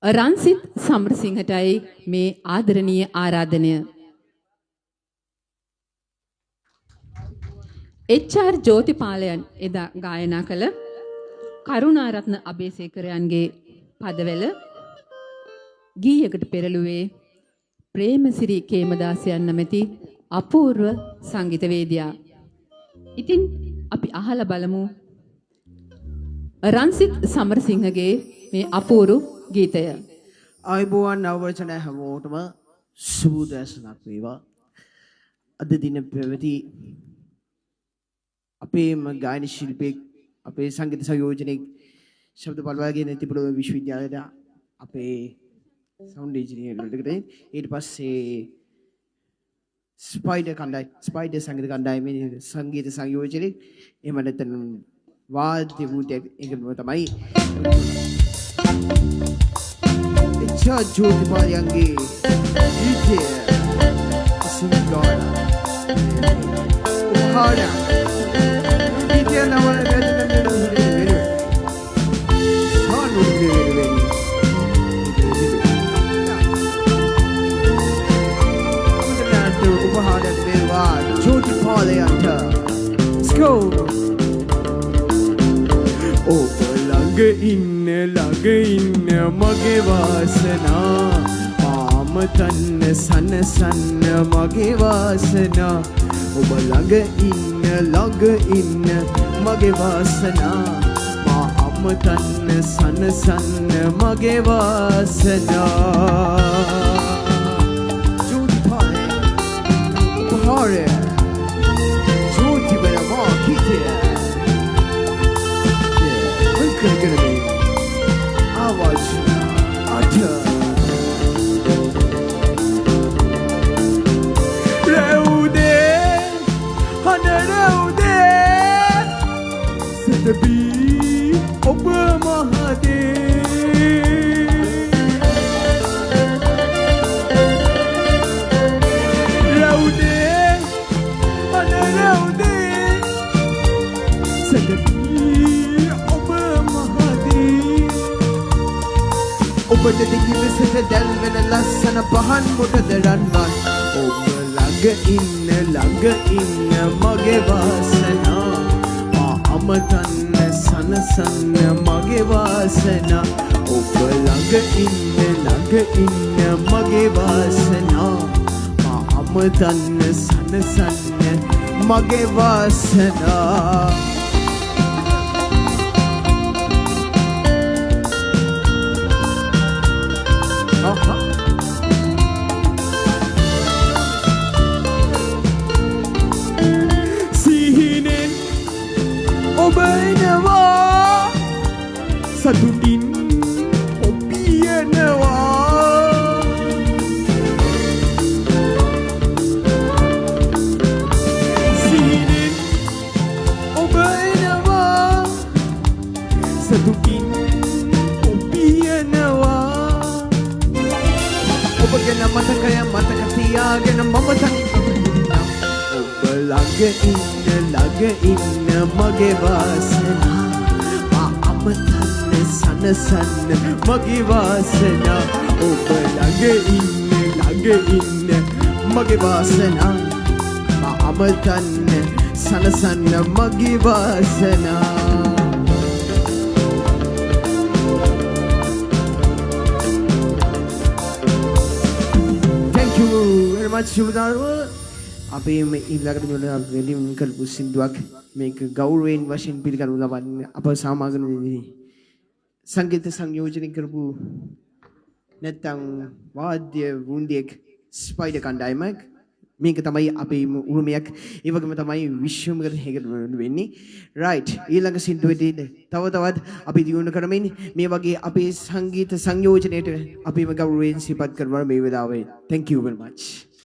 රන්සිත් සමරසිංහටයි මේ ආදරණීය ආරාධනය. එච්.ආර්. ජෝතිපාලයන් එදා ගායනා කළ කරුණාරත්න අබේසේකරයන්ගේ පදවැල ගීයකට පෙරළුවේ ප්‍රේමසිරි කේමදාසයන් නැමැති අපූර්ව සංගීතවේදියා. ඉතින් අපි අහලා බලමු රන්සිත් සමරසිංහගේ මේ අපූර්ව ගීතය. ආයුබෝවන් නවවර්ෂන හැමෝටම සුබ දැසනක් වේවා. අද දින පැවති අපේම ගායන ශිල්පියෙක් අපේ සංගීත සංයෝජනයේ ශබ්ද පල්වාගෙන තිබුණු විශ්වවිද්‍යාලයට අපේ සවුන්ඩ් ඉංජිනේරුවෙකුට ඊට පස්සේ ස්පයිඩර් සංගීත කණ්ඩායමේ සංගීත සංයෝජනයේ එහෙම නැත්නම් වාද්‍ය වූතෙක් එකම තමයි එච්.ආර්. ජෝතිපාලයන්ගේ ගීතය සිංගාඩා උපහාරය ගීතය නවල උපහාරයක් වේවා ජෝතිපාලයන්ට. Let's go. ඔබ ළඟ ඉන්න මගේ වාසනා මාම තන්න සනසන්න මගේ වාසනා. ඔබ ළඟ ඉන්න මගේ වාසනා මාම තන්න සනසන්න මගේ වාසනා. ජෝතිපාලය උපහාරය ජෝතිබර මා ගීතය gonna be आवाज आजा रेउदे हने रेउदे सतबी ඔබ මහදේ रेउदे हने रेउदे सतबी ඔබට දිවිසට දැල්වෙන ලස්සන පහන් මොකද රන්වන්. ඔබ ළඟ ඉන්න මගේ වාසනා මා අමතන්න සනසන්න මගේ වාසනා. ඔබ ළඟ ඉන්න මගේ වාසනා මා අමතන්න සනසන්න මගේ වාසනා. සිහිනෙන් ඔබ එනවා සතුටින් ඔබියනවා. සිහිනෙන් ඔබ එනවා සතුටින් ඔබියනවා. ඔබ ගැන මතක තියාගෙන මම ඔබ ළඟ ඉන්න මගේ වාසනා මා අමතන්න සනසන්න මගේ වාසනා. ඔබ ළඟ ඉන්න මගේ වාසනා මා අමතන්න සනසන්න මගේ වාසනා. ශුභදාරුව අපේ ඊළඟට මෙන්න වෙලින් කරපු සින්දුවක් මේක ගෞරවයෙන් වශයෙන් පිළිගනු ලබන්නේ අප සමාගමේදී සංගීත සංයෝජනය කරපු නැත්නම් වාද්‍ය වුන්දියෙක් ස්පයිඩර් කණ්ඩායමක්. මේක තමයි අපේ උරුමයක්. ඒ වගේම තමයි විශ්වමකට හේකට වෙන්නේ. රයිට් ඊළඟ සින්දුවේදී තවත් අපි දියුණු කරමින් මේ වගේ අපේ සංගීත සංයෝජනයේට අපිම ගෞරවයෙන් සිපත් කරනවා මේ වෙලාවේ. Thank you very much.